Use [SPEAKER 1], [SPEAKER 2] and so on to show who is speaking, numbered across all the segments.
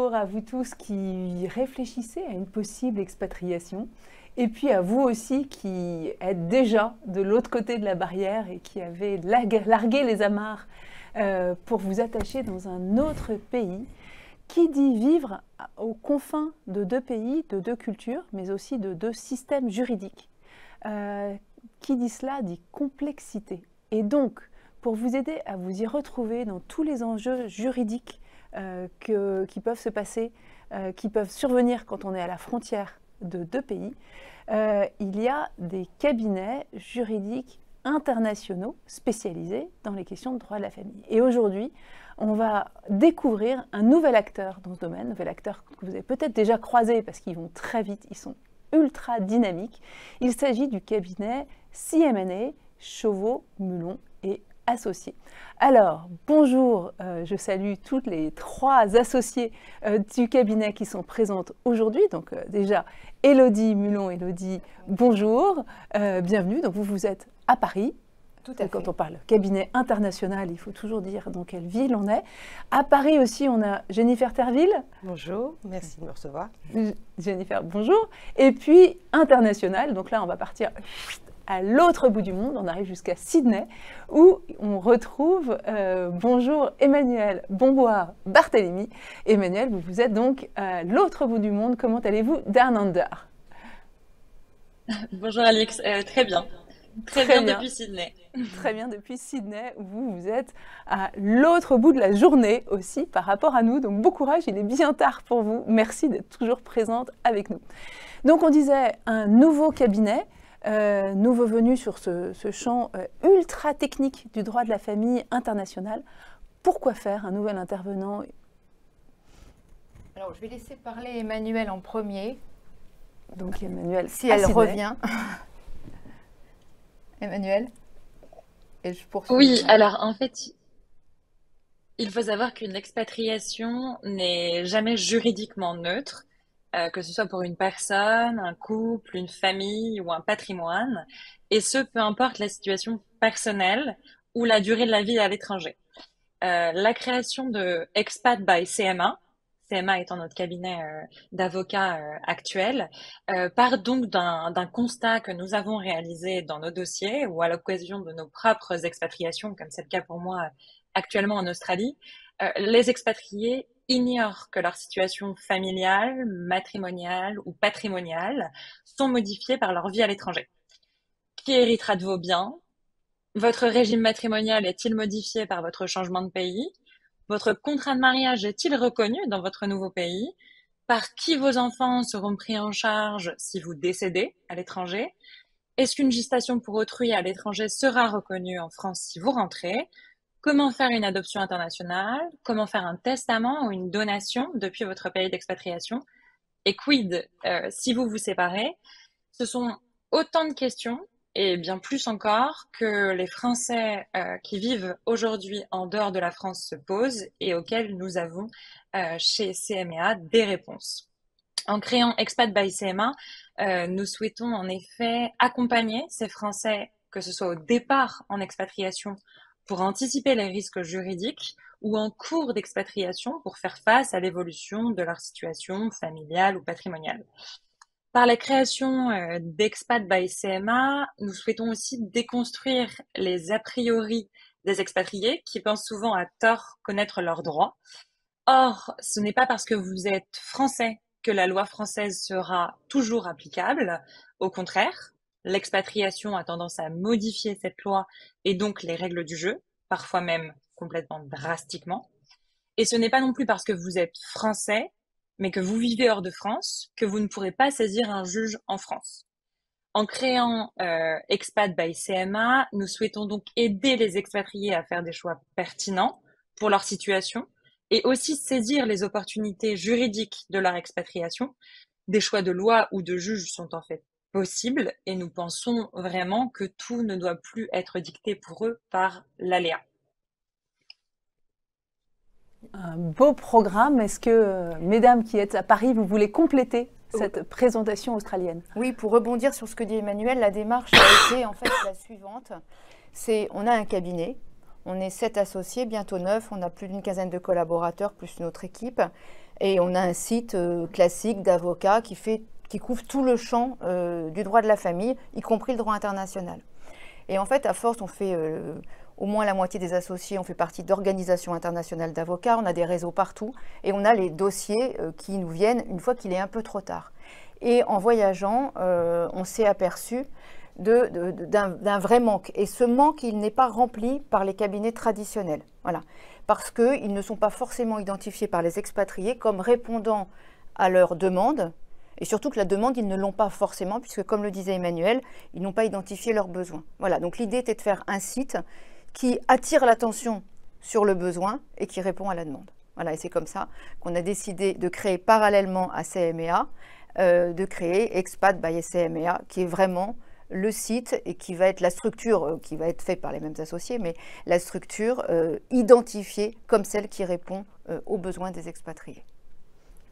[SPEAKER 1] bonjour à vous tous qui réfléchissez à une possible expatriation et puis à vous aussi qui êtes déjà de l'autre côté de la barrière et qui avez largué les amarres pour vous attacher dans un autre pays. Qui dit vivre aux confins de deux pays, de deux cultures, mais aussi de deux systèmes juridiques. Qui dit cela dit complexité. Et donc, pour vous aider à vous y retrouver dans tous les enjeux juridiques qui peuvent se passer, qui peuvent survenir quand on est à la frontière de deux pays, il y a des cabinets juridiques internationaux spécialisés dans les questions de droit de la famille. Et aujourd'hui, on va découvrir un nouvel acteur dans ce domaine, un nouvel acteur que vous avez peut-être déjà croisé parce qu'ils vont très vite, ils sont ultra dynamiques. Il s'agit du cabinet CM&A, Chauveau, Mulon et Associés. Alors, bonjour, je salue toutes les trois associées du cabinet qui sont présentes aujourd'hui. Donc déjà, Élodie Mulon, Élodie, bonjour, bienvenue. Donc vous êtes à Paris. Tout à fait. Quand on parle cabinet international, il faut toujours dire dans quelle ville on est. À Paris aussi, on a Jennifer Terville.
[SPEAKER 2] Bonjour, merci de me recevoir.
[SPEAKER 1] Jennifer, bonjour. Et puis international, donc là on va partir à l'autre bout du monde, on arrive jusqu'à Sydney, où on retrouve, bonjour Emmanuel Bomboire Barthélemy. Emmanuel, vous êtes donc à l'autre bout du monde, comment allez-vous down under?
[SPEAKER 3] Bonjour Alix, très bien. Très bien depuis Sydney.
[SPEAKER 1] Très bien depuis Sydney, où vous êtes à l'autre bout de la journée aussi par rapport à nous. Donc bon courage, il est bien tard pour vous. Merci d'être toujours présente avec nous. Donc on disait un nouveau cabinet, nouveau venu sur ce champ ultra technique du droit de la famille international. Pourquoi faire un nouvel intervenant?
[SPEAKER 4] Alors je vais laisser parler Emmanuel en premier.
[SPEAKER 1] Donc Emmanuel,
[SPEAKER 4] si elle revient. Emmanuel, et je poursuis.
[SPEAKER 3] Oui, alors en fait, il faut savoir qu'une expatriation n'est jamais juridiquement neutre, que ce soit pour une personne, un couple, une famille ou un patrimoine, et ce, peu importe la situation personnelle ou la durée de la vie à l'étranger. La création de Expat by CMA, CMA étant notre cabinet d'avocats actuel, part donc d'un constat que nous avons réalisé dans nos dossiers ou à l'occasion de nos propres expatriations, comme c'est le cas pour moi actuellement en Australie. Les expatriés ignorent que leur situation familiale, matrimoniale ou patrimoniale sont modifiées par leur vie à l'étranger. Qui héritera de vos biens? Votre régime matrimonial est-il modifié par votre changement de pays? Votre contrat de mariage est-il reconnu dans votre nouveau pays? Par qui vos enfants seront pris en charge si vous décédez à l'étranger? Est-ce qu'une gestation pour autrui à l'étranger sera reconnue en France si vous rentrez? Comment faire une adoption internationale? Comment faire un testament ou une donation depuis votre pays d'expatriation? Et quid si vous vous séparez? Ce sont autant de questions et bien plus encore que les Français qui vivent aujourd'hui en dehors de la France se posent et auxquels nous avons chez CMA des réponses. En créant Expat by CMA, nous souhaitons en effet accompagner ces Français, que ce soit au départ en expatriation pour anticiper les risques juridiques ou en cours d'expatriation pour faire face à l'évolution de leur situation familiale ou patrimoniale. Par la création d'Expat by CMA, nous souhaitons aussi déconstruire les a priori des expatriés qui pensent souvent à tort connaître leurs droits. Or, ce n'est pas parce que vous êtes français que la loi française sera toujours applicable. Au contraire, l'expatriation a tendance à modifier cette loi et donc les règles du jeu, parfois même complètement drastiquement. Et ce n'est pas non plus parce que vous êtes français mais que vous vivez hors de France, que vous ne pourrez pas saisir un juge en France. En créant Expat by CMA, nous souhaitons donc aider les expatriés à faire des choix pertinents pour leur situation et aussi saisir les opportunités juridiques de leur expatriation. Des choix de loi ou de juge sont en fait possibles et nous pensons vraiment que tout ne doit plus être dicté pour eux par l'aléa.
[SPEAKER 1] Un beau programme. Est-ce que, mesdames qui êtes à Paris, vous voulez compléter cette présentation australienne?
[SPEAKER 4] Oui, pour rebondir sur ce que dit Emmanuel, la démarche a été en fait la suivante. On a un cabinet, on est 7 associés, bientôt 9, on a plus d'une quinzaine de collaborateurs, plus notre équipe. Et on a un site classique d'avocats qui couvre tout le champ du droit de la famille, y compris le droit international. Et en fait, à force, on fait au moins la moitié des associés, on fait partie d'organisations internationales d'avocats, on a des réseaux partout, et on a les dossiers qui nous viennent une fois qu'il est un peu trop tard. Et en voyageant, on s'est aperçu d'un vrai manque. Et ce manque, il n'est pas rempli par les cabinets traditionnels. Voilà. Parce qu'ils ne sont pas forcément identifiés par les expatriés comme répondant à leurs demandes. Et surtout que la demande, ils ne l'ont pas forcément, puisque comme le disait Emmanuel, ils n'ont pas identifié leurs besoins. Voilà. Donc l'idée était de faire un site qui attire l'attention sur le besoin et qui répond à la demande. Voilà. Et c'est comme ça qu'on a décidé de créer parallèlement à CMEA, de créer Expat by CMEA, qui est vraiment le site et qui va être la structure qui va être faite par les mêmes associés, mais la structure identifiée comme celle qui répond aux besoins des expatriés.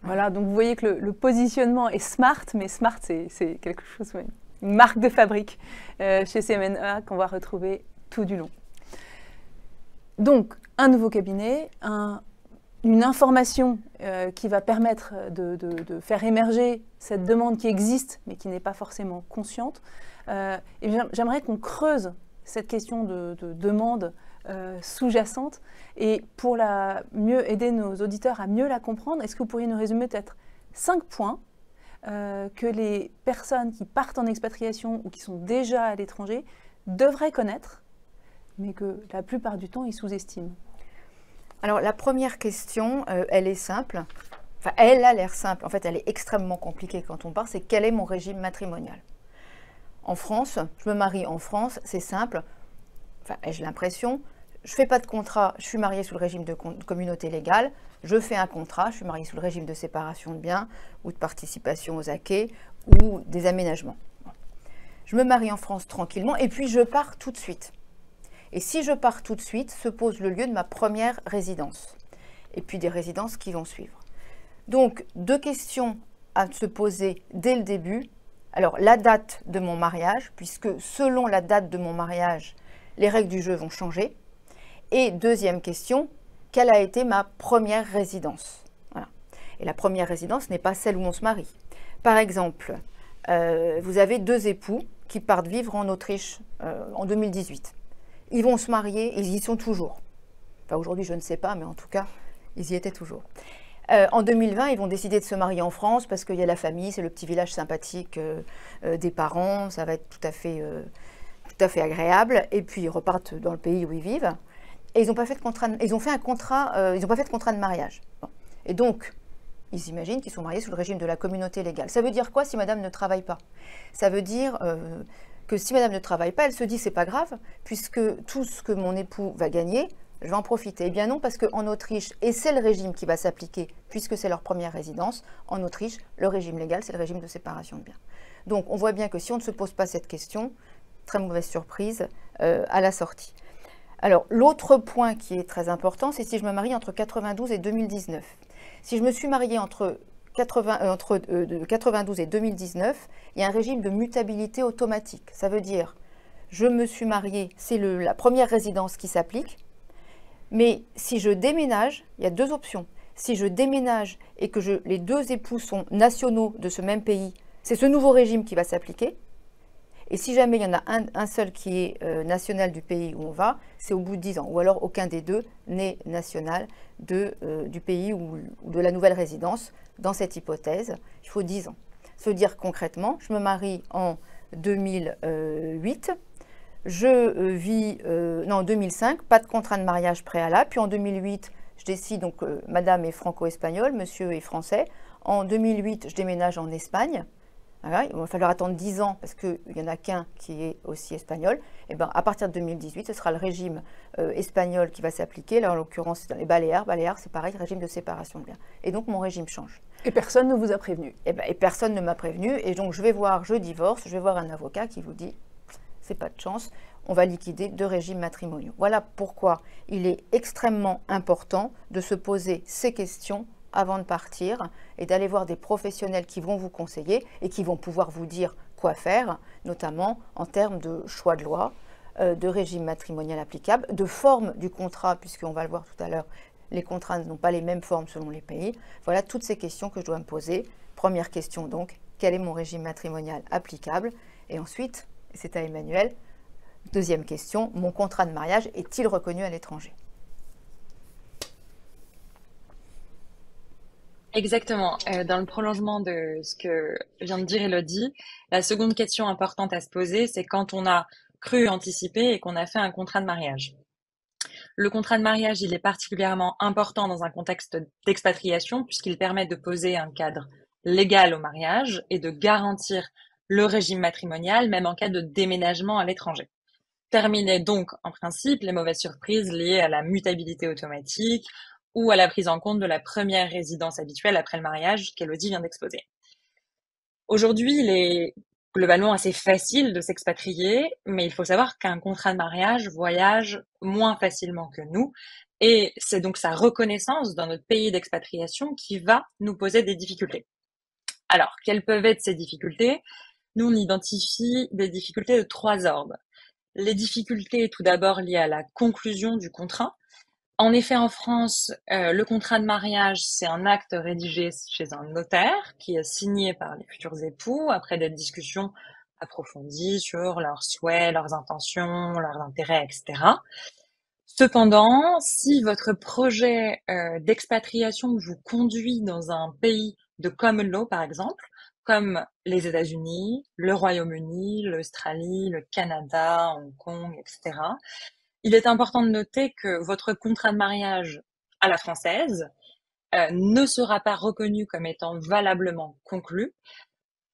[SPEAKER 1] Voilà, donc vous voyez que le positionnement est smart, mais smart c'est quelque chose, ouais, une marque de fabrique chez CMEA qu'on va retrouver tout du long. Donc un nouveau cabinet, une information qui va permettre de faire émerger cette demande qui existe mais qui n'est pas forcément consciente. Et j'aimerais qu'on creuse cette question de demande sous-jacente et pour mieux aider nos auditeurs à mieux la comprendre, est-ce que vous pourriez nous résumer peut-être 5 points que les personnes qui partent en expatriation ou qui sont déjà à l'étranger devraient connaître, mais que la plupart du temps ils sous-estiment?
[SPEAKER 4] Alors la première question, elle est simple, enfin elle a l'air simple, en fait elle est extrêmement compliquée quand on part, c'est quel est mon régime matrimonial? En France, je me marie en France, c'est simple, enfin ai-je l'impression, je ne fais pas de contrat, je suis mariée sous le régime de communauté légale, je fais un contrat, je suis mariée sous le régime de séparation de biens ou de participation aux acquis ou des aménagements. Je me marie en France tranquillement et puis je pars tout de suite. Et si je pars tout de suite, se pose le lieu de ma première résidence et puis des résidences qui vont suivre. Donc, 2 questions à se poser dès le début. Alors, la date de mon mariage, puisque selon la date de mon mariage, les règles du jeu vont changer. Et deuxième question, quelle a été ma première résidence? Voilà. Et la première résidence n'est pas celle où on se marie. Par exemple, vous avez 2 époux qui partent vivre en Autriche en 2018. Ils vont se marier, ils y sont toujours. Enfin, aujourd'hui, je ne sais pas, mais en tout cas, ils y étaient toujours. En 2020, ils vont décider de se marier en France parce qu'il y a la famille, c'est le petit village sympathique des parents, ça va être tout à fait agréable. Et puis, ils repartent dans le pays où ils vivent. Et ils n'ont pas fait de contrat, ils n'ont pas fait de contrat de mariage. Bon. Et donc, ils imaginent qu'ils sont mariés sous le régime de la communauté légale. Ça veut dire quoi si madame ne travaille pas? Ça veut dire que si madame ne travaille pas, elle se dit c'est pas grave, puisque tout ce que mon époux va gagner, je vais en profiter. Eh bien non, parce qu'en Autriche, et c'est le régime qui va s'appliquer, puisque c'est leur première résidence, en Autriche, le régime légal, c'est le régime de séparation de biens. Donc on voit bien que si on ne se pose pas cette question, très mauvaise surprise à la sortie. Alors l'autre point qui est très important, c'est si je me marie entre 92 et 2019. Si je me suis mariée entre 92 et 2019, il y a un régime de mutabilité automatique. Ça veut dire, je me suis mariée, c'est la première résidence qui s'applique, mais si je déménage, il y a 2 options. Si je déménage et que les 2 époux sont nationaux de ce même pays, c'est ce nouveau régime qui va s'appliquer. Et si jamais il y en a un seul qui est national du pays où on va, c'est au bout de 10 ans. Ou alors aucun des 2 n'est national du pays ou de la nouvelle résidence. Dans cette hypothèse, il faut 10 ans. Ça veut dire concrètement, je me marie en 2008, je vis en 2005, pas de contrat de mariage préalable. Puis en 2008, je décide, donc madame est franco-espagnole, monsieur est français. En 2008, je déménage en Espagne. Voilà, il va falloir attendre 10 ans parce qu'il n'y en a qu'un qui est aussi espagnol. Et ben, à partir de 2018, ce sera le régime espagnol qui va s'appliquer. Là, en l'occurrence, c'est dans les Baléares. Baléares, c'est pareil, régime de séparation de biens. Et donc, mon régime change.
[SPEAKER 1] Et personne ne vous a prévenu?
[SPEAKER 4] Et personne ne m'a prévenu. Et donc, je divorce, je vais voir un avocat qui vous dit, c'est pas de chance, on va liquider 2 régimes matrimoniaux. Voilà pourquoi il est extrêmement important de se poser ces questions avant de partir et d'aller voir des professionnels qui vont vous conseiller et qui vont pouvoir vous dire quoi faire, notamment en termes de choix de loi, de régime matrimonial applicable, de forme du contrat, puisqu'on va le voir tout à l'heure, Les contrats n'ont pas les mêmes formes selon les pays. Voilà toutes ces questions que je dois me poser. Première question donc, quel est mon régime matrimonial applicable? Et ensuite, c'est à Emmanuel, deuxième question, mon contrat de mariage est-il reconnu à l'étranger?
[SPEAKER 3] Exactement. Dans le prolongement de ce que vient de dire Elodie, la seconde question importante à se poser, c'est quand on a cru anticiper et qu'on a fait un contrat de mariage. Le contrat de mariage, il est particulièrement important dans un contexte d'expatriation puisqu'il permet de poser un cadre légal au mariage et de garantir le régime matrimonial, même en cas de déménagement à l'étranger. Terminer donc, en principe, les mauvaises surprises liées à la mutabilité automatique ou à la prise en compte de la première résidence habituelle après le mariage qu'Elodie vient d'exposer. Aujourd'hui, il est globalement assez facile de s'expatrier, mais il faut savoir qu'un contrat de mariage voyage moins facilement que nous, et c'est donc sa reconnaissance dans notre pays d'expatriation qui va nous poser des difficultés. Alors, quelles peuvent être ces difficultés? Nous, on identifie des difficultés de 3 ordres. Les difficultés, tout d'abord, liées à la conclusion du contrat. En effet, en France, le contrat de mariage, c'est un acte rédigé chez un notaire qui est signé par les futurs époux après des discussions approfondies sur leurs souhaits, leurs intentions, leurs intérêts, etc. Cependant, si votre projet d'expatriation vous conduit dans un pays de common law, par exemple, comme les États-Unis, le Royaume-Uni, l'Australie, le Canada, Hong Kong, etc., il est important de noter que votre contrat de mariage à la française ne sera pas reconnu comme étant valablement conclu,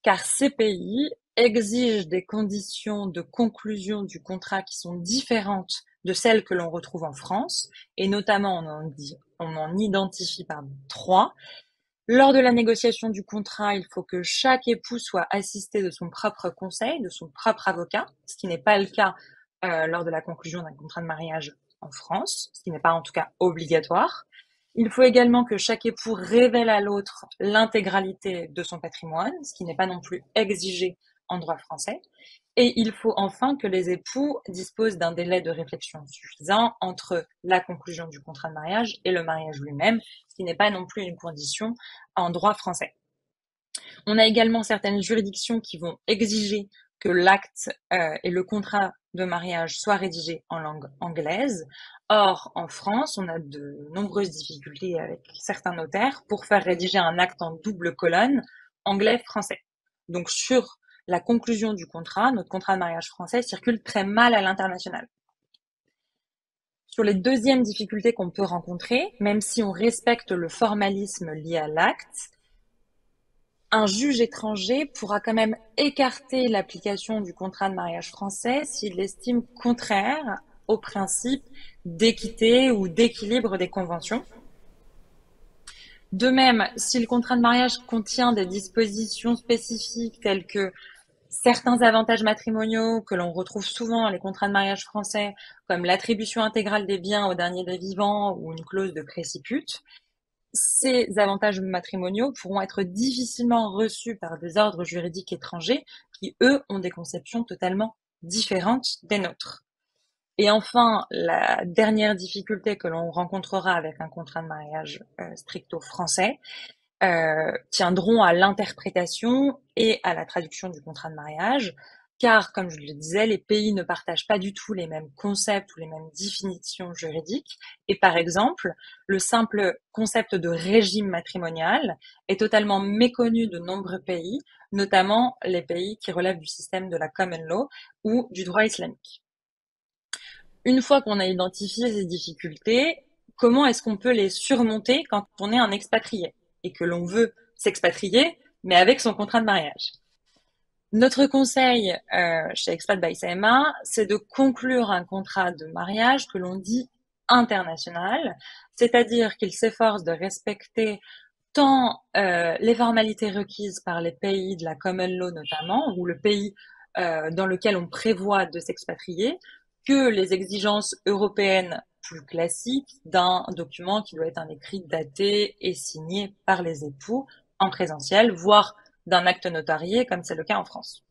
[SPEAKER 3] car ces pays exigent des conditions de conclusion du contrat qui sont différentes de celles que l'on retrouve en France, et notamment on en identifie 3. Lors de la négociation du contrat, il faut que chaque époux soit assisté de son propre conseil, de son propre avocat, ce qui n'est pas le cas lors de la conclusion d'un contrat de mariage en France, ce qui n'est pas en tout cas obligatoire. Il faut également que chaque époux révèle à l'autre l'intégralité de son patrimoine, ce qui n'est pas non plus exigé en droit français. Et il faut enfin que les époux disposent d'un délai de réflexion suffisant entre la conclusion du contrat de mariage et le mariage lui-même, ce qui n'est pas non plus une condition en droit français. On a également certaines juridictions qui vont exiger que l'acte et le contrat de mariage soient rédigés en langue anglaise. Or, en France, on a de nombreuses difficultés avec certains notaires pour faire rédiger un acte en double colonne anglais-français. Donc, sur la conclusion du contrat, notre contrat de mariage français circule très mal à l'international. Sur les deuxièmes difficultés qu'on peut rencontrer, même si on respecte le formalisme lié à l'acte, un juge étranger pourra quand même écarter l'application du contrat de mariage français s'il l'estime contraire au principe d'équité ou d'équilibre des conventions. De même, si le contrat de mariage contient des dispositions spécifiques telles que certains avantages matrimoniaux que l'on retrouve souvent dans les contrats de mariage français, comme l'attribution intégrale des biens au dernier des vivants ou une clause de préciput, ces avantages matrimoniaux pourront être difficilement reçus par des ordres juridiques étrangers qui, eux, ont des conceptions totalement différentes des nôtres. Et enfin, la dernière difficulté que l'on rencontrera avec un contrat de mariage stricto français tiendront à l'interprétation et à la traduction du contrat de mariage, car, comme je le disais, les pays ne partagent pas du tout les mêmes concepts ou les mêmes définitions juridiques. Et par exemple, le simple concept de régime matrimonial est totalement méconnu de nombreux pays, notamment les pays qui relèvent du système de la common law ou du droit islamique. Une fois qu'on a identifié ces difficultés, comment est-ce qu'on peut les surmonter quand on est un expatrié et que l'on veut s'expatrier, mais avec son contrat de mariage? Notre conseil chez Expat by CMA, c'est de conclure un contrat de mariage que l'on dit international, c'est-à-dire qu'il s'efforce de respecter tant les formalités requises par les pays de la common law notamment, ou le pays dans lequel on prévoit de s'expatrier, que les exigences européennes plus classiques d'un document qui doit être un écrit daté et signé par les époux en présentiel, voire d'un acte notarié, comme c'est le cas en France.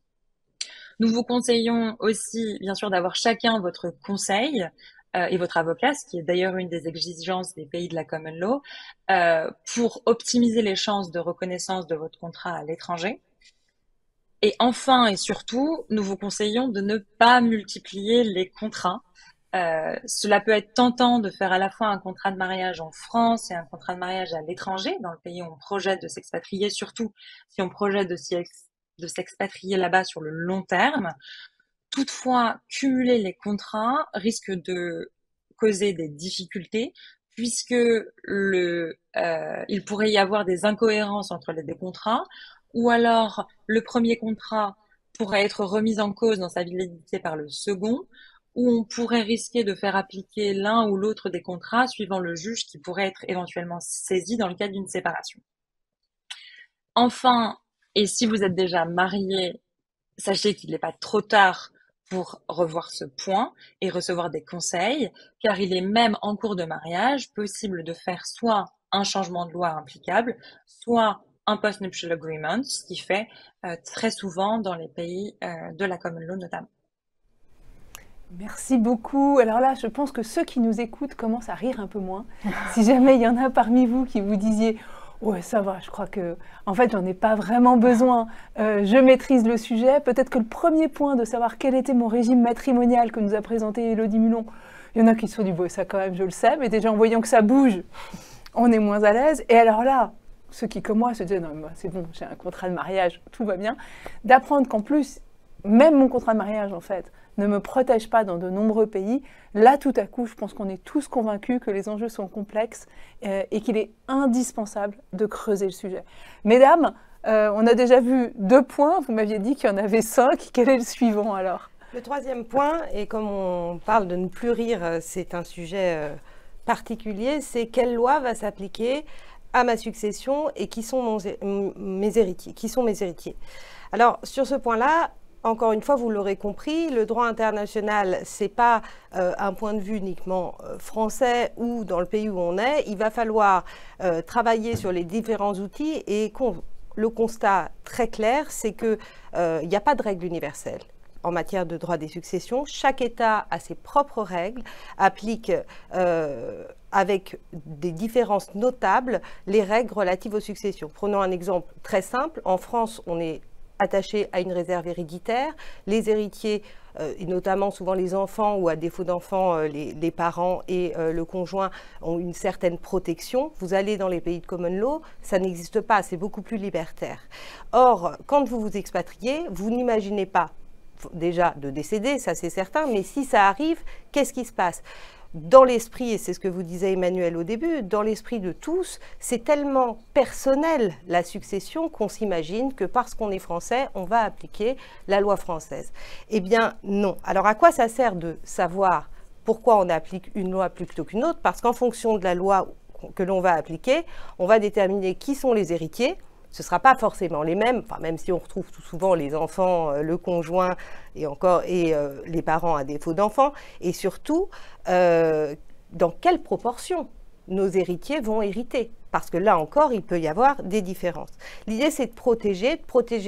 [SPEAKER 3] Nous vous conseillons aussi, bien sûr, d'avoir chacun votre conseil et votre avocat, ce qui est d'ailleurs une des exigences des pays de la common law, pour optimiser les chances de reconnaissance de votre contrat à l'étranger. Et enfin et surtout, nous vous conseillons de ne pas multiplier les contrats. Cela peut être tentant de faire à la fois un contrat de mariage en France et un contrat de mariage à l'étranger, dans le pays où on projette de s'expatrier, surtout si on projette de s'expatrier là-bas sur le long terme. Toutefois, cumuler les contrats risque de causer des difficultés puisque il pourrait y avoir des incohérences entre les deux contrats, ou alors le premier contrat pourrait être remis en cause dans sa validité par le second, ou on pourrait risquer de faire appliquer l'un ou l'autre des contrats suivant le juge qui pourrait être éventuellement saisi dans le cadre d'une séparation. Enfin, et si vous êtes déjà marié, sachez qu'il n'est pas trop tard pour revoir ce point et recevoir des conseils, car il est même en cours de mariage possible de faire soit un changement de loi implicable, soit un post-nuptial agreement, ce qui fait très souvent dans les pays de la common law notamment.
[SPEAKER 1] Merci beaucoup. Alors là, je pense que ceux qui nous écoutent commencent à rire un peu moins. Si jamais il y en a parmi vous qui vous disiez « Ouais, ça va, je crois que, en fait, j'en ai pas vraiment besoin. Je maîtrise le sujet. » Peut-être que le premier point de savoir quel était mon régime matrimonial que nous a présenté Élodie Mulon, il y en a qui se sont dit « ça quand même, je le sais. » Mais déjà, en voyant que ça bouge, on est moins à l'aise. Et alors là, ceux qui, comme moi, se disaient « Non, c'est bon, j'ai un contrat de mariage, tout va bien. » D'apprendre qu'en plus, même mon contrat de mariage, en fait, ne me protège pas dans de nombreux pays. Là, tout à coup, je pense qu'on est tous convaincus que les enjeux sont complexes et qu'il est indispensable de creuser le sujet. Mesdames, on a déjà vu 2 points. Vous m'aviez dit qu'il y en avait 5. Quel est le suivant alors?
[SPEAKER 2] Le 3e point, et comme on parle de ne plus rire, c'est un sujet particulier, c'est quelle loi va s'appliquer à ma succession et qui sont mes héritiers. Alors, sur ce point-là, encore une fois, vous l'aurez compris, le droit international, ce n'est pas un point de vue uniquement français ou dans le pays où on est. Il va falloir travailler sur les différents outils et le constat très clair, c'est qu'il n'y a pas de règle universelle en matière de droit des successions. Chaque État a ses propres règles, applique avec des différences notables les règles relatives aux successions. Prenons un exemple très simple. En France, on est attaché à une réserve héréditaire. Les héritiers, et notamment souvent les enfants ou à défaut d'enfants, les parents et le conjoint ont une certaine protection. Vous allez dans les pays de common law, ça n'existe pas, c'est beaucoup plus libertaire. Or, quand vous vous expatriez, vous n'imaginez pas déjà de décéder, ça c'est certain, mais si ça arrive, qu'est-ce qui se passe ? Dans l'esprit, et c'est ce que vous disait Emmanuel au début, dans l'esprit de tous, c'est tellement personnel la succession qu'on s'imagine que parce qu'on est français, on va appliquer la loi française. Eh bien non. Alors à quoi ça sert de savoir pourquoi on applique une loi plutôt qu'une autre? Parce qu'en fonction de la loi que l'on va appliquer, on va déterminer qui sont les héritiers. Ce ne sera pas forcément les mêmes, enfin, même si on retrouve tout souvent les enfants, le conjoint et les parents à défaut d'enfants. Et surtout, dans quelle proportion nos héritiers vont hériter. Parce que là encore, il peut y avoir des différences. L'idée, c'est de protéger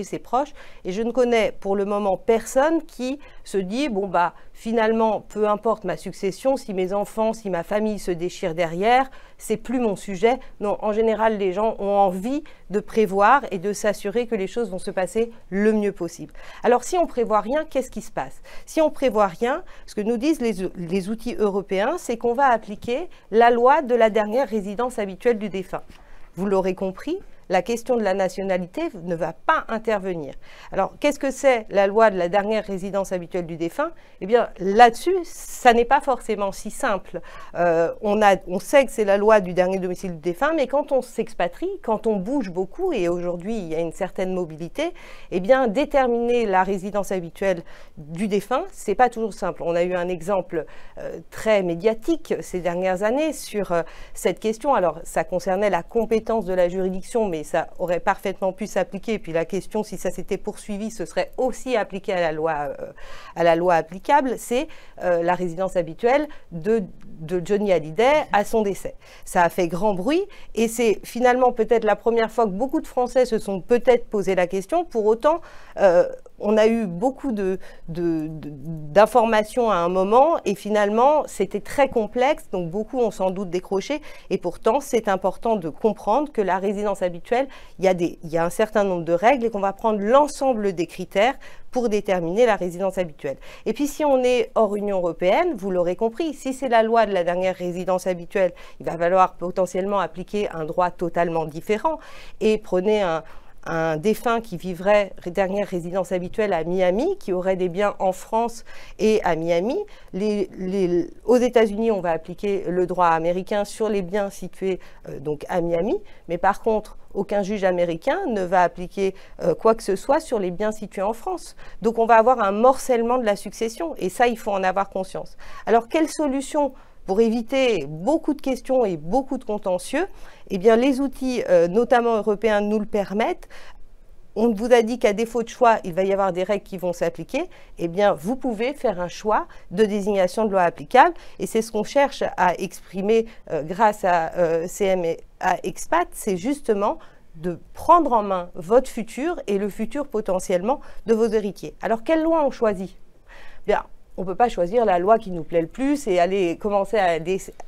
[SPEAKER 2] ses proches. Et je ne connais pour le moment personne qui se dit, bon, bah, finalement, peu importe ma succession, si mes enfants, si ma famille se déchire derrière, c'est plus mon sujet. Non, en général, les gens ont envie de prévoir et de s'assurer que les choses vont se passer le mieux possible. Alors, si on prévoit rien, qu'est-ce qui se passe? Si on prévoit rien, ce que nous disent les outils européens, c'est qu'on va appliquer la loi de la dernière résidence habituelle du défunt. Vous l'aurez compris, la question de la nationalité ne va pas intervenir. Alors, qu'est-ce que c'est la loi de la dernière résidence habituelle du défunt? Eh bien, là-dessus, ça n'est pas forcément si simple. On sait que c'est la loi du dernier domicile du défunt, mais quand on s'expatrie, quand on bouge beaucoup, et aujourd'hui, il y a une certaine mobilité, eh bien, déterminer la résidence habituelle du défunt, c'est pas toujours simple. On a eu un exemple très médiatique ces dernières années sur cette question. Alors, ça concernait la compétence de la juridiction, mais ça aurait parfaitement pu s'appliquer. Et puis la question, si ça s'était poursuivi, ce serait aussi appliqué à la loi applicable, c'est la résidence habituelle de Johnny Hallyday à son décès. Ça a fait grand bruit et c'est finalement peut-être la première fois que beaucoup de Français se sont peut-être posé la question. Pour autant, on a eu beaucoup d'informations à un moment et finalement, c'était très complexe, donc beaucoup ont sans doute décroché. Et pourtant, c'est important de comprendre que la résidence habituelle, il y a un certain nombre de règles et qu'on va prendre l'ensemble des critères pour déterminer la résidence habituelle. Et puis, si on est hors Union européenne, vous l'aurez compris, si c'est la loi de la dernière résidence habituelle, il va falloir potentiellement appliquer un droit totalement différent. Et prenez un défunt qui vivrait dernière résidence habituelle à Miami, qui aurait des biens en France et à Miami. Aux États-Unis, on va appliquer le droit américain sur les biens situés donc à Miami, mais par contre, aucun juge américain ne va appliquer quoi que ce soit sur les biens situés en France. Donc on va avoir un morcellement de la succession, et ça, il faut en avoir conscience. Alors, quelle solution pour éviter beaucoup de questions et beaucoup de contentieux? Eh bien, les outils, notamment européens, nous le permettent. On vous a dit qu'à défaut de choix, il va y avoir des règles qui vont s'appliquer. Eh bien, vous pouvez faire un choix de désignation de loi applicable. Et c'est ce qu'on cherche à exprimer grâce à CM et à Expat, c'est justement de prendre en main votre futur et le futur potentiellement de vos héritiers. Alors, quelle loi on choisit? Bien, on ne peut pas choisir la loi qui nous plaît le plus et aller commencer à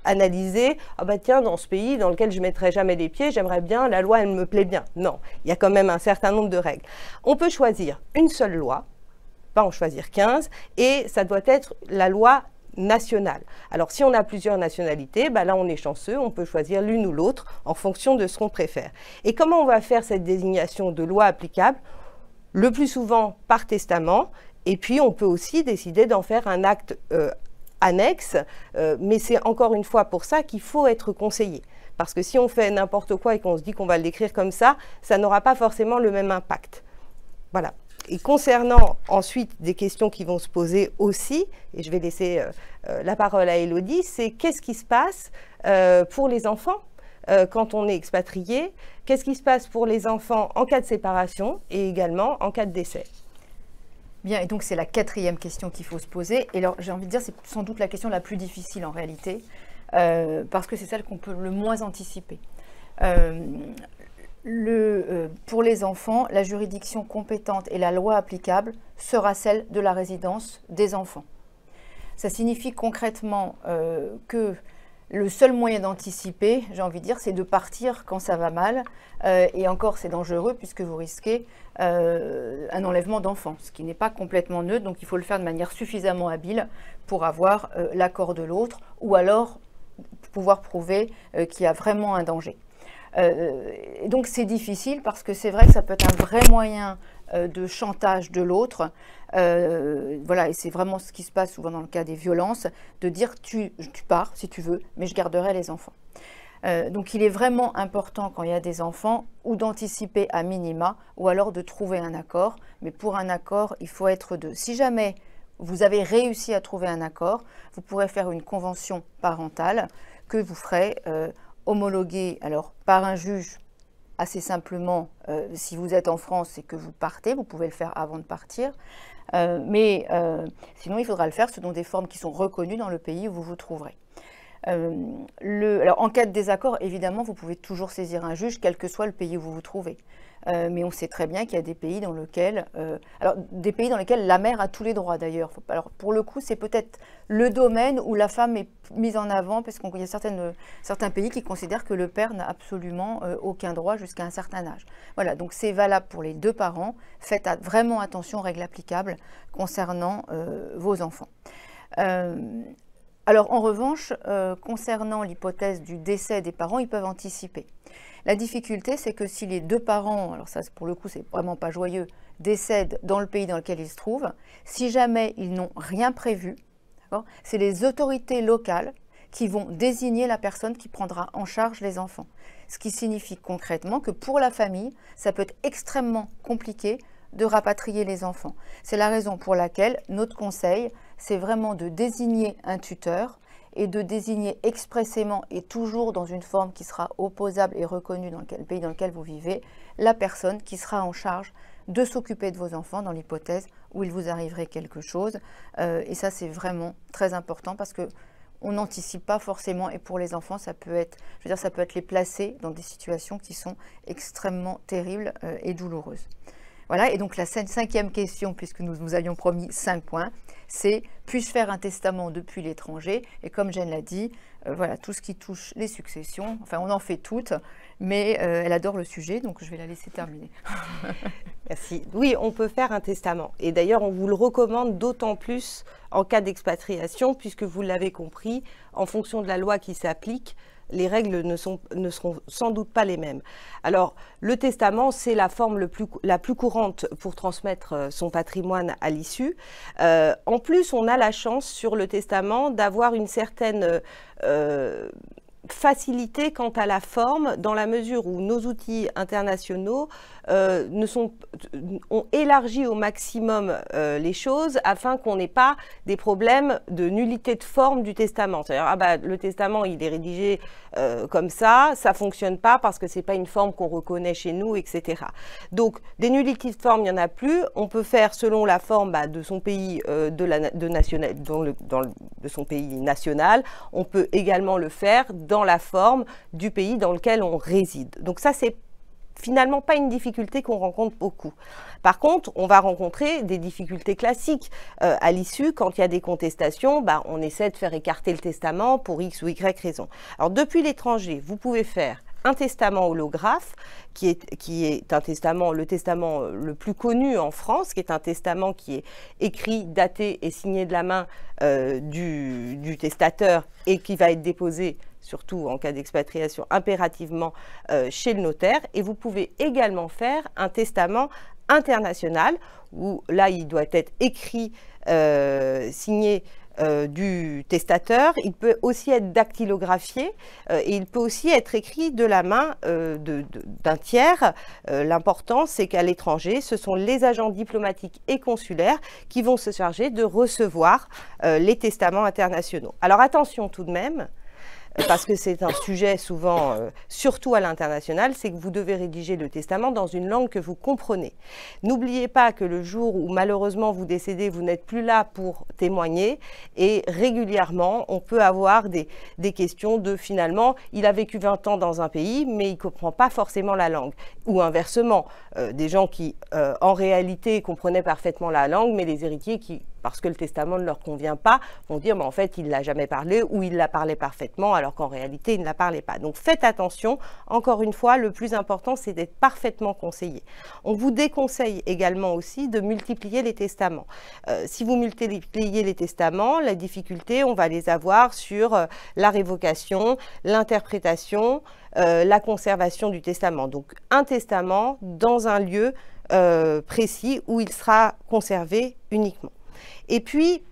[SPEAKER 2] analyser « Ah bah tiens, dans ce pays dans lequel je ne mettrai jamais les pieds, j'aimerais bien, la loi, elle me plaît bien. » Non, il y a quand même un certain nombre de règles. On peut choisir une seule loi, pas en choisir 15, et ça doit être la loi nationale. Alors, si on a plusieurs nationalités, bah là, on est chanceux, on peut choisir l'une ou l'autre en fonction de ce qu'on préfère. Et comment on va faire cette désignation de loi applicable? Le plus souvent par testament. Et puis, on peut aussi décider d'en faire un acte annexe, mais c'est encore une fois pour ça qu'il faut être conseillé. Parce que si on fait n'importe quoi et qu'on se dit qu'on va l'écrire comme ça n'aura pas forcément le même impact. Voilà. Et concernant ensuite des questions qui vont se poser aussi, et je vais laisser la parole à Élodie, c'est qu'est-ce qui se passe pour les enfants quand on est expatrié? Qu'est-ce qui se passe pour les enfants en cas de séparation et également en cas de décès?
[SPEAKER 4] Bien, et donc c'est la 4e question qu'il faut se poser. Et alors, j'ai envie de dire, c'est sans doute la question la plus difficile en réalité, parce que c'est celle qu'on peut le moins anticiper. Pour les enfants, la juridiction compétente et la loi applicable sera celle de la résidence des enfants. Ça signifie concrètement que le seul moyen d'anticiper, j'ai envie de dire, c'est de partir quand ça va mal. Et encore, c'est dangereux puisque vous risquez un enlèvement d'enfants, ce qui n'est pas complètement neutre. Donc, il faut le faire de manière suffisamment habile pour avoir l'accord de l'autre ou alors pouvoir prouver qu'il y a vraiment un danger. Et donc, c'est difficile parce que c'est vrai que ça peut être un vrai moyen de chantage de l'autre. Voilà, et c'est vraiment ce qui se passe souvent dans le cas des violences, de dire tu pars si tu veux, mais je garderai les enfants. Donc il est vraiment important quand il y a des enfants ou d'anticiper à minima ou alors de trouver un accord. Mais pour un accord, il faut être deux. Si jamais vous avez réussi à trouver un accord, vous pourrez faire une convention parentale que vous ferez homologuer alors, par un juge. Assez simplement, si vous êtes en France et que vous partez, vous pouvez le faire avant de partir. Mais sinon, il faudra le faire selon des formes qui sont reconnues dans le pays où vous vous trouverez. Alors, en cas de désaccord, évidemment, vous pouvez toujours saisir un juge, quel que soit le pays où vous vous trouvez. Mais on sait très bien qu'il y a des pays dans lesquels, la mère a tous les droits d'ailleurs. Alors pour le coup, c'est peut-être le domaine où la femme est mise en avant, parce qu'il y a certains pays qui considèrent que le père n'a absolument aucun droit jusqu'à un certain âge. Voilà, donc c'est valable pour les deux parents. Faites vraiment attention aux règles applicables concernant vos enfants. Alors en revanche, concernant l'hypothèse du décès des parents, ils peuvent anticiper. La difficulté, c'est que si les deux parents, alors ça pour le coup c'est vraiment pas joyeux, décèdent dans le pays dans lequel ils se trouvent, si jamais ils n'ont rien prévu, c'est les autorités locales qui vont désigner la personne qui prendra en charge les enfants. Ce qui signifie concrètement que pour la famille, ça peut être extrêmement compliqué de rapatrier les enfants. C'est la raison pour laquelle notre conseil, c'est vraiment de désigner un tuteur et de désigner expressément et toujours dans une forme qui sera opposable et reconnue dans le pays dans lequel vous vivez, la personne qui sera en charge de s'occuper de vos enfants dans l'hypothèse où il vous arriverait quelque chose. Et ça, c'est vraiment très important parce que on n'anticipe pas forcément, et pour les enfants, ça peut être, ça peut être les placer dans des situations qui sont extrêmement terribles et douloureuses. Voilà, et donc la cinquième question, puisque nous vous avions promis 5 points, c'est puis-je faire un testament depuis l'étranger? Et comme Jeanne l'a dit, voilà, tout ce qui touche les successions, enfin on en fait toutes, mais elle adore le sujet, donc je vais la laisser terminer.
[SPEAKER 2] Merci. Oui, on peut faire un testament. Et d'ailleurs, on vous le recommande d'autant plus en cas d'expatriation, puisque vous l'avez compris, en fonction de la loi qui s'applique, les règles ne seront sans doute pas les mêmes. Alors, le testament, c'est la forme la plus courante pour transmettre son patrimoine à l'issue. En plus, on a la chance sur le testament d'avoir une certaine facilité quant à la forme, dans la mesure où nos outils internationaux ont élargi au maximum les choses afin qu'on n'ait pas des problèmes de nullité de forme du testament. C'est-à-dire, le testament, il est rédigé comme ça fonctionne pas parce que c'est pas une forme qu'on reconnaît chez nous, etc. Donc, des nullités de forme, il n'y en a plus. On peut faire selon la forme de son pays, de son pays national. On peut également le faire dans la forme du pays dans lequel on réside. Donc ça, c'est finalement pas une difficulté qu'on rencontre beaucoup. Par contre, on va rencontrer des difficultés classiques. À l'issue, quand il y a des contestations, on essaie de faire écarter le testament pour X ou Y raison. Alors, depuis l'étranger, vous pouvez faire un testament holographe, qui est un testament, le testament le plus connu en France, qui est un testament qui est écrit, daté et signé de la main du testateur et qui va être déposé, surtout en cas d'expatriation, impérativement chez le notaire. Et vous pouvez également faire un testament international, où là, il doit être écrit, signé du testateur. Il peut aussi être dactylographié et il peut aussi être écrit de la main d'un tiers. L'important, c'est qu'à l'étranger, ce sont les agents diplomatiques et consulaires qui vont se charger de recevoir les testaments internationaux. Alors attention tout de même, parce que c'est un sujet souvent, surtout à l'international, c'est que vous devez rédiger le testament dans une langue que vous comprenez. N'oubliez pas que le jour où malheureusement vous décédez, vous n'êtes plus là pour témoigner, et régulièrement on peut avoir des questions de finalement, il a vécu 20 ans dans un pays, mais il ne comprend pas forcément la langue. Ou inversement, des gens qui en réalité comprenaient parfaitement la langue, mais les héritiers qui, parce que le testament ne leur convient pas, vont dire en fait il ne l'a jamais parlé ou il la parlait parfaitement alors qu'en réalité il ne la parlait pas. Donc faites attention, encore une fois, le plus important c'est d'être parfaitement conseillé. On vous déconseille également aussi de multiplier les testaments. Si vous multipliez les testaments, la difficulté on va les avoir sur la révocation, l'interprétation, la conservation du testament. Donc un testament dans un lieu précis où il sera conservé uniquement. Et puis,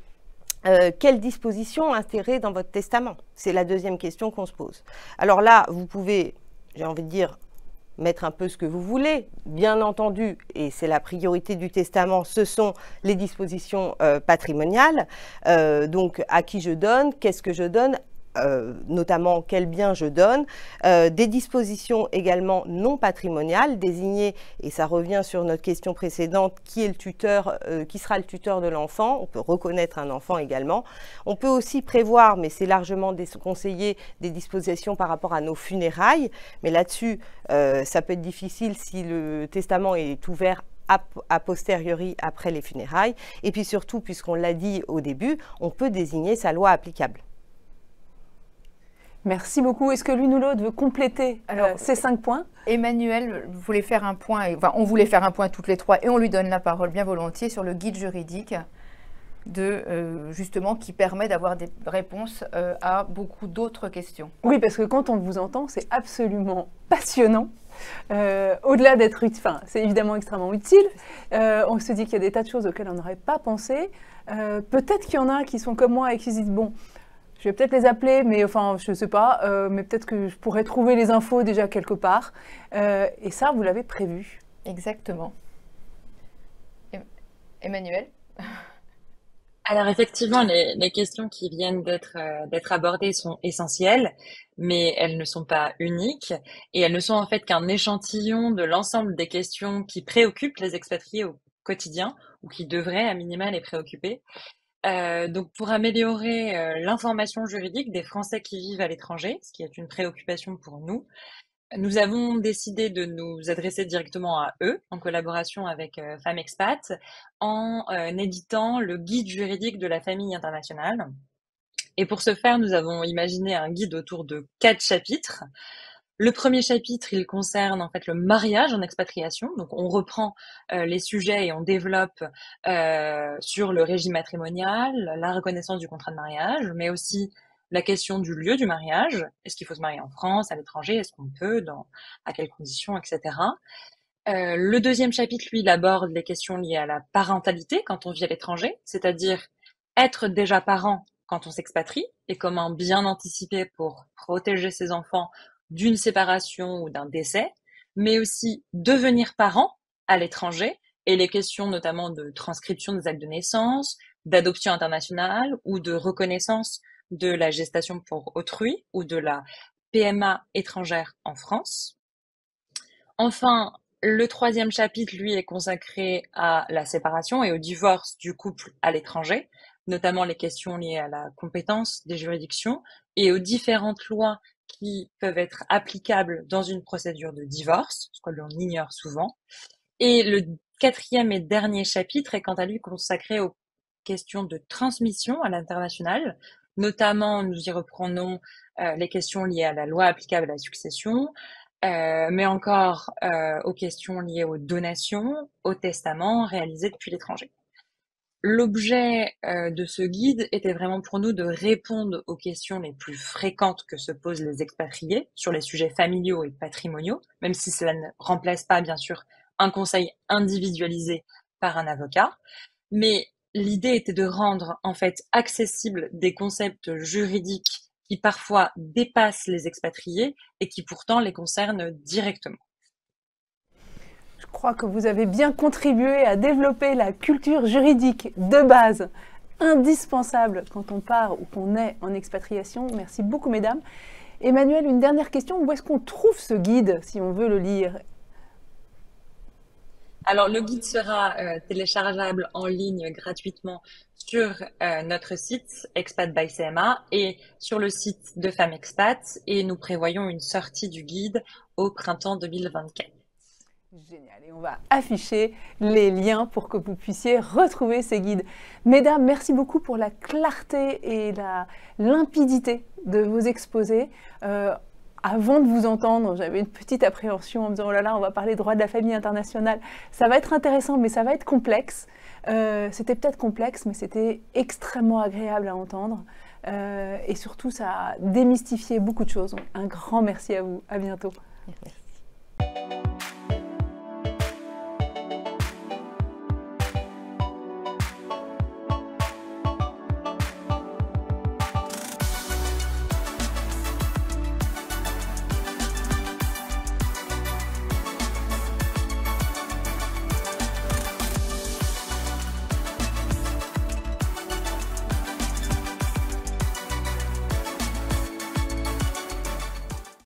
[SPEAKER 2] quelles dispositions insérer dans votre testament? C'est la deuxième question qu'on se pose. Alors là, vous pouvez, j'ai envie de dire, mettre un peu ce que vous voulez. Bien entendu, et c'est la priorité du testament, ce sont les dispositions patrimoniales. Donc, à qui je donne, qu'est-ce que je donne, notamment quel bien je donne, des dispositions également non patrimoniales désignées, et ça revient sur notre question précédente, qui est le tuteur, qui sera le tuteur de l'enfant. On peut reconnaître un enfant également. On peut aussi prévoir, mais c'est largement déconseillé, des dispositions par rapport à nos funérailles, mais là-dessus, ça peut être difficile si le testament est ouvert a posteriori après les funérailles. Et puis surtout, puisqu'on l'a dit au début, on peut désigner sa loi applicable.
[SPEAKER 1] Merci beaucoup. Est-ce que l'une ou l'autre veut compléter ces 5 points?
[SPEAKER 4] Emmanuel voulait faire un point, enfin, on voulait faire un point toutes les trois, et on lui donne la parole bien volontiers sur le guide juridique justement qui permet d'avoir des réponses à beaucoup d'autres questions.
[SPEAKER 1] Oui, parce que quand on vous entend, c'est absolument passionnant. Au-delà d'être utile, enfin, c'est évidemment extrêmement utile. On se dit qu'il y a des tas de choses auxquelles on n'aurait pas pensé. Peut-être qu'il y en a qui sont comme moi et qui se disent bon, je vais peut-être les appeler, mais enfin, je ne sais pas, mais peut-être que je pourrais trouver les infos déjà quelque part. Et ça, vous l'avez prévu.
[SPEAKER 4] Exactement. Emmanuel?
[SPEAKER 3] Alors effectivement, les questions qui viennent d'être abordées sont essentielles, mais elles ne sont pas uniques et elles ne sont en fait qu'un échantillon de l'ensemble des questions qui préoccupent les expatriés au quotidien ou qui devraient à minima les préoccuper. Donc pour améliorer l'information juridique des Français qui vivent à l'étranger, ce qui est une préoccupation pour nous, Nous avons décidé de nous adresser directement à eux, en collaboration avec Femmes Expat, en éditant le guide juridique de la famille internationale. Et pour ce faire, nous avons imaginé un guide autour de 4 chapitres. Le premier chapitre, il concerne en fait le mariage en expatriation. Donc, on reprend les sujets et on développe sur le régime matrimonial, la reconnaissance du contrat de mariage, mais aussi la question du lieu du mariage. Est-ce qu'il faut se marier en France, à l'étranger? Est-ce qu'on peut? À quelles conditions, etc. Le deuxième chapitre, lui, il aborde les questions liées à la parentalité quand on vit à l'étranger, c'est-à-dire être déjà parent quand on s'expatrie et comment bien anticiper pour protéger ses enfants d'une séparation ou d'un décès, mais aussi devenir parent à l'étranger et les questions notamment de transcription des actes de naissance, d'adoption internationale ou de reconnaissance de la gestation pour autrui ou de la PMA étrangère en France. Enfin, le troisième chapitre, lui, est consacré à la séparation et au divorce du couple à l'étranger, notamment les questions liées à la compétence des juridictions et aux différentes lois qui peuvent être applicables dans une procédure de divorce, ce que l'on ignore souvent. Et le quatrième et dernier chapitre est quant à lui consacré aux questions de transmission à l'international. Notamment, nous y reprenons les questions liées à la loi applicable à la succession, mais encore aux questions liées aux donations, aux testaments réalisés depuis l'étranger. L'objet de ce guide était vraiment pour nous de répondre aux questions les plus fréquentes que se posent les expatriés sur les sujets familiaux et patrimoniaux, même si cela ne remplace pas, bien sûr, un conseil individualisé par un avocat. Mais l'idée était de rendre, en fait, accessibles des concepts juridiques qui parfois dépassent les expatriés et qui pourtant les concernent directement.
[SPEAKER 1] Je crois que vous avez bien contribué à développer la culture juridique de base, indispensable quand on part ou qu'on est en expatriation. Merci beaucoup, mesdames. Emmanuel, une dernière question. Où est-ce qu'on trouve ce guide, si on veut le lire?
[SPEAKER 3] Alors, le guide sera téléchargeable en ligne gratuitement sur notre site Expat by CMA et sur le site de Femmes Expat. Et nous prévoyons une sortie du guide au printemps 2024.
[SPEAKER 1] Génial, et on va afficher les liens pour que vous puissiez retrouver ces guides. Mesdames, merci beaucoup pour la clarté et la limpidité de vos exposés. Avant de vous entendre, j'avais une petite appréhension en me disant « Oh là là, on va parler droit de la famille internationale. Ça va être intéressant, mais ça va être complexe. » C'était peut-être complexe, mais c'était extrêmement agréable à entendre. Et surtout, ça a démystifié beaucoup de choses. Un grand merci à vous. À bientôt.
[SPEAKER 4] Merci.